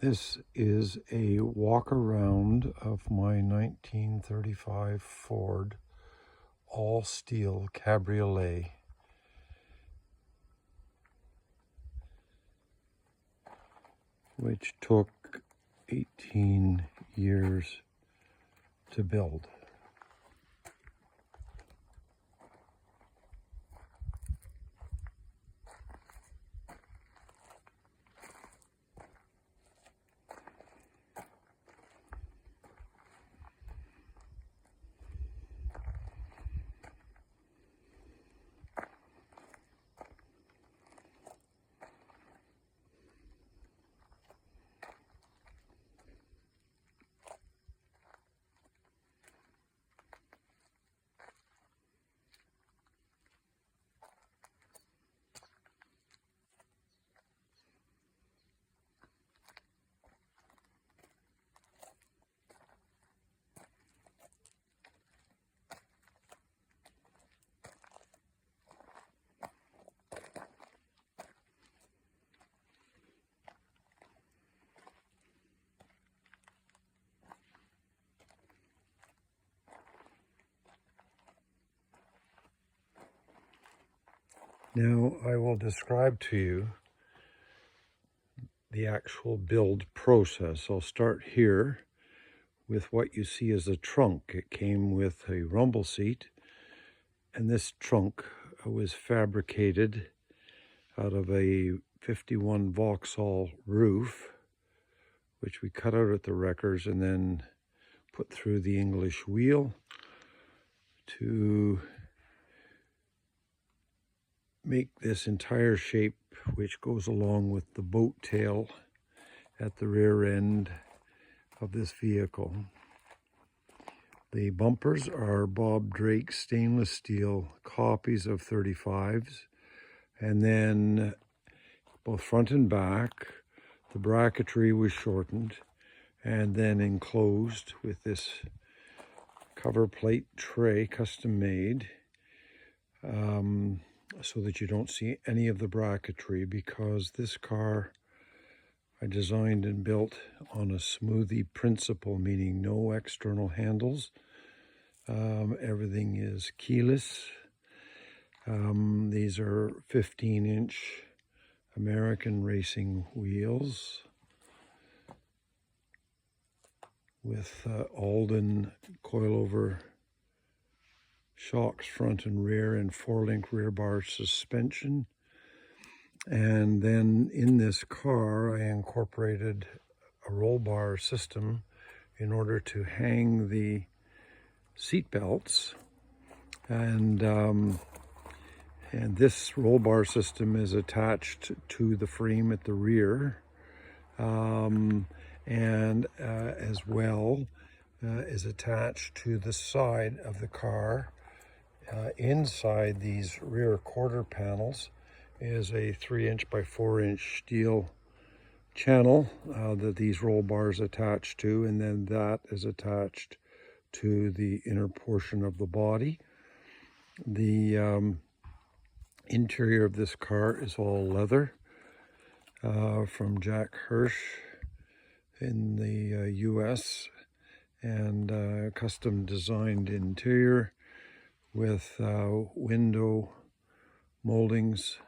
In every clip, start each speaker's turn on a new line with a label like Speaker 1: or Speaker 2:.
Speaker 1: This is a walk around of my 1935 Ford all steel cabriolet, which took 18 years to build. Now I will describe to you the actual build process. I'll start here with what you see as a trunk. It came with a rumble seat, and this trunk was fabricated out of a 51 Vauxhall roof, which we cut out at the wreckers and then put through the English wheel to make this entire shape, which goes along with the boat tail at the rear end of this vehicle. The bumpers are Bob Drake stainless steel copies of 35s, and then both front and back, the bracketry was shortened and then enclosed with this cover plate tray, custom made, so that you don't see any of the bracketry, because this car I designed and built on a smoothie principle, meaning no external handles. Everything is keyless. These are 15-inch American racing wheels with Alden coilover shocks front and rear and 4-link rear bar suspension. And then in this car I incorporated a roll bar system in order to hang the seat belts, and this roll bar system is attached to the frame at the rear, and as well is attached to the side of the car. Inside these rear quarter panels is a 3-inch by 4-inch steel channel that these roll bars attach to, and then that is attached to the inner portion of the body. The interior of this car is all leather from Jack Hirsch in the US, and custom designed interior with window moldings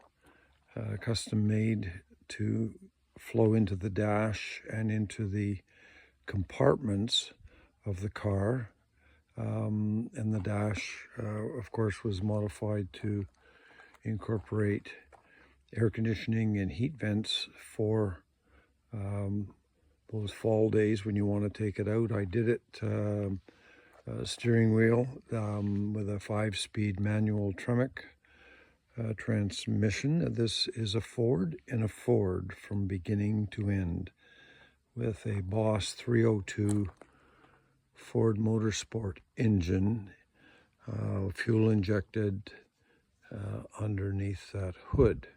Speaker 1: custom made to flow into the dash and into the compartments of the car. And the dash, of course, was modified to incorporate air conditioning and heat vents for those fall days when you want to take it out. I did it steering wheel with a 5-speed manual Tremec transmission. This is a Ford in a Ford from beginning to end, with a Boss 302 Ford Motorsport engine, fuel injected underneath that hood.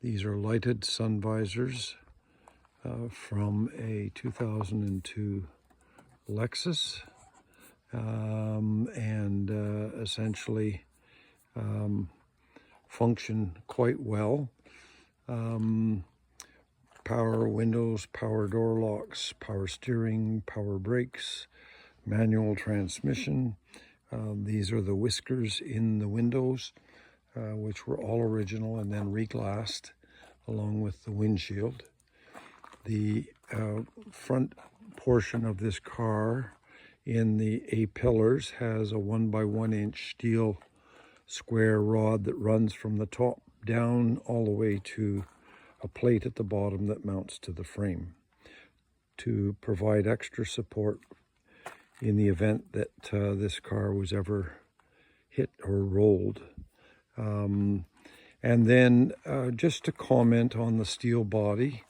Speaker 1: These are lighted sun visors from a 2002 Lexus, and essentially function quite well. power windows, power door locks, power steering, power brakes, manual transmission. These are the whiskers in the windows, which were all original and then reglassed along with the windshield. The front portion of this car in the A-pillars has a 1 by 1 inch steel square rod that runs from the top down all the way to a plate at the bottom that mounts to the frame to provide extra support in the event that this car was ever hit or rolled. And then just to comment on the steel body,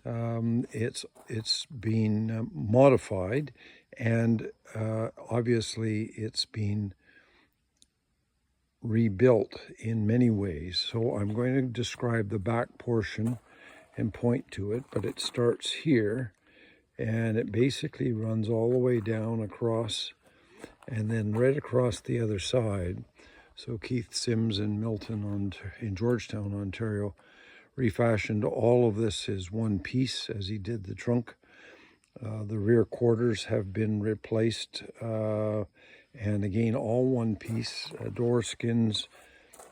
Speaker 1: it's been modified, and obviously it's been rebuilt in many ways. So I'm going to describe the back portion and point to it, but it starts here and it basically runs all the way down across and then right across the other side. So Keith Sims in in Georgetown, Ontario, refashioned all of this as one piece as he did the trunk. The rear quarters have been replaced, and again, all one piece. Door skins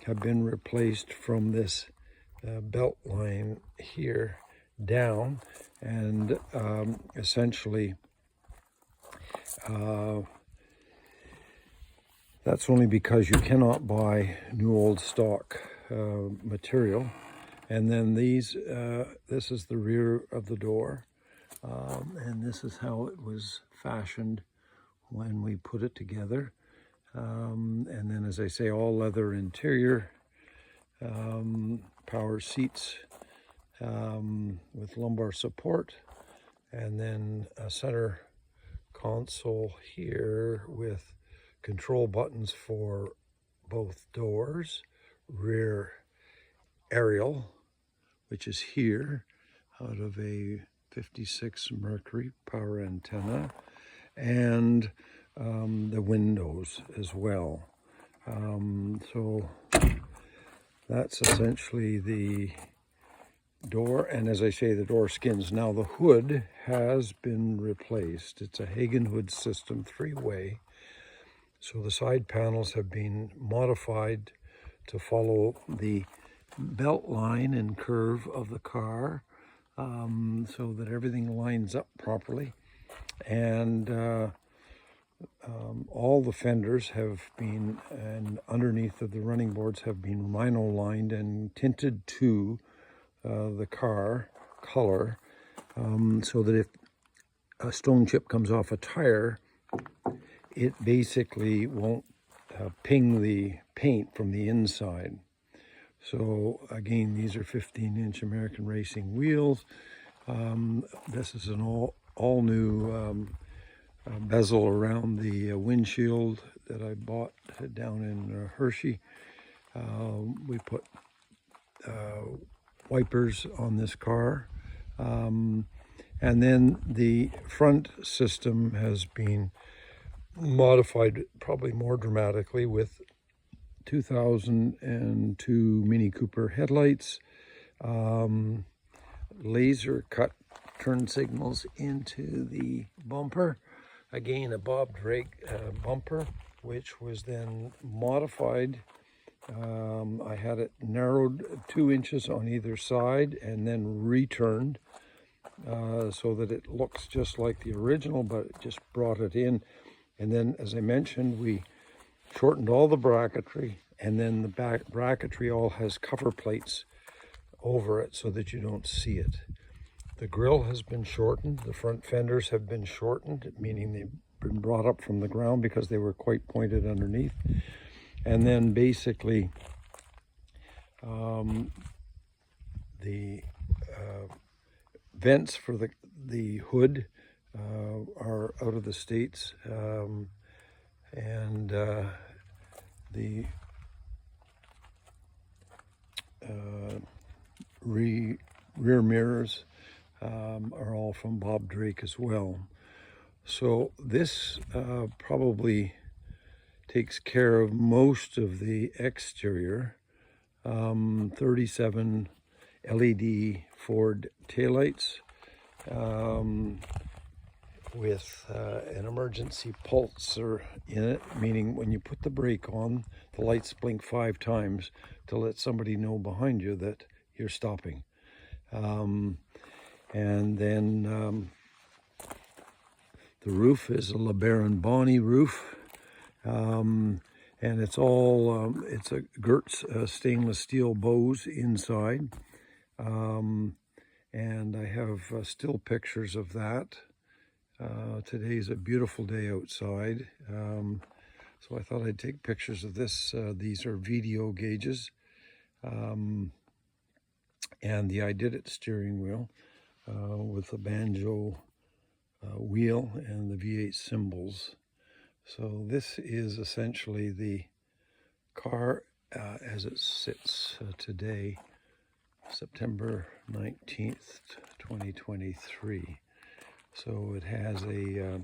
Speaker 1: have been replaced from this belt line here down, and essentially that's only because you cannot buy new old stock material. And then this is the rear of the door, and this is how it was fashioned when we put it together. And then, as I say, all leather interior, power seats with lumbar support, and then a center console here with control buttons for both doors, rear aerial, which is here out of a 56 Mercury power antenna, and the windows as well. So that's essentially the door, and as I say, the door skins. Now the hood has been replaced. It's a Hagen hood system, 3-way. So the side panels have been modified to follow the belt line and curve of the car, so that everything lines up properly. And all the fenders have been, and underneath of the running boards have been rhino lined and tinted to the car color, so that if a stone chip comes off a tire, it basically won't ping the paint from the inside. So again, these are 15-inch American Racing wheels. This is an all new bezel around the windshield that I bought down in Hershey. We put wipers on this car. And then the front system has been modified probably more dramatically with 2002 Mini Cooper headlights, laser cut turn signals into the bumper. Again, a Bob Drake bumper, which was then modified. I had it narrowed 2 inches on either side and then returned so that it looks just like the original, but it just brought it in. And then, as I mentioned, we shortened all the bracketry, and then the back bracketry all has cover plates over it so that you don't see it. The grille has been shortened. The front fenders have been shortened, meaning they've been brought up from the ground because they were quite pointed underneath. And then basically the vents for the hood are out of the States, and the rear mirrors are all from Bob Drake as well. So this probably takes care of most of the exterior. 37 LED Ford taillights with an emergency pulser in it, meaning when you put the brake on, the lights blink 5 times to let somebody know behind you that you're stopping. And then the roof is a LeBaron Bonney roof. And it's all, it's a Gertz stainless steel Bose inside. And I have still pictures of that. Today's a beautiful day outside. So I thought I'd take pictures of this. These are VDO gauges. And the I Did It steering wheel with the banjo wheel and the V8 cymbals. So this is essentially the car as it sits today, September 19th, 2023. So it has a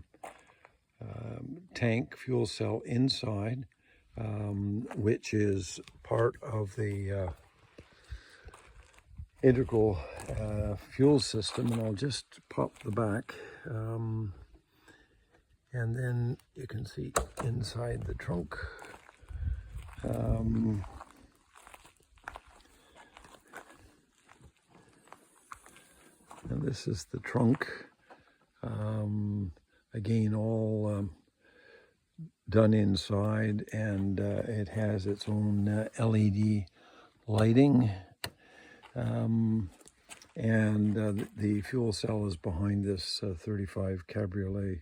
Speaker 1: tank fuel cell inside, which is part of the integral fuel system, and I'll just pop the back. And then you can see inside the trunk. And this is the trunk. Again, all done inside, and it has its own LED lighting. And the fuel cell is behind this 35 Cabriolet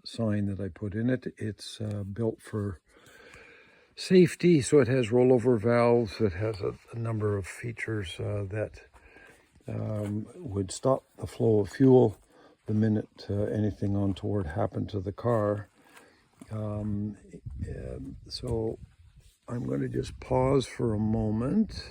Speaker 1: sign that I put in it. It's built for safety, so it has rollover valves. It has a number of features that would stop the flow of fuel the minute anything untoward happened to the car. So I'm going to just pause for a moment.